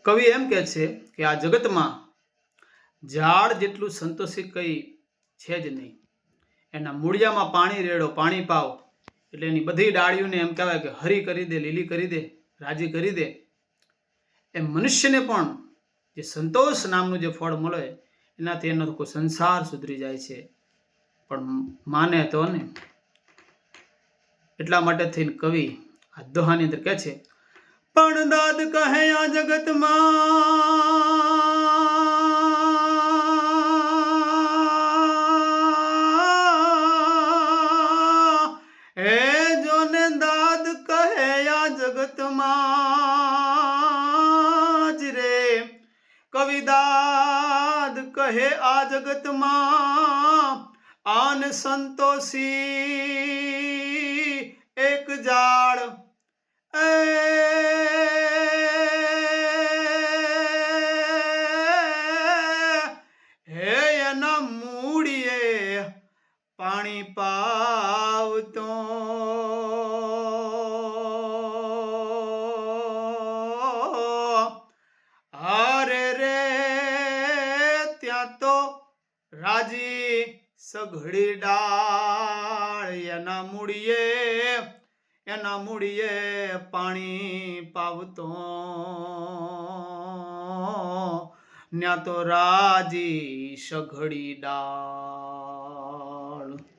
કવિ એમ કહે છે કે આ જગતમાં ઝાડ જેટલું સંતોષી કઈ છે જ નહીં. એના મૂળિયામાં પાણી રેડો, પાણી પાવ, એટલે એની બધી ડાળીઓને એમ કહેવાય કે હરી કરી દે, લીલી કરી દે, રાજી કરી દે. એમ મનુષ્યને પણ જે સંતોષ નામનું જે ફળ મળે એનાથી એનો કોઈ સંસાર સુધરી જાય છે. પણ માને તો ને. એટલા માટે થઈને કવિ આ દોહાની અંદર કહે છે, પણ દાદ કહે આ જગતમાં, હે જોને દાદ કહે આ જગતમાં જ રે, કવિ દાદ કહે આ જગતમાં, આન સંતોષી એક ઝાડ, હે એના મૂળિયે પાણી પાવતો, હારે રે ત્યાં તો રાજી સઘળી ડાળ, એના મૂળિયે પાણી પાવતો, ન્યા તો રાજી સઘળી ડાળ.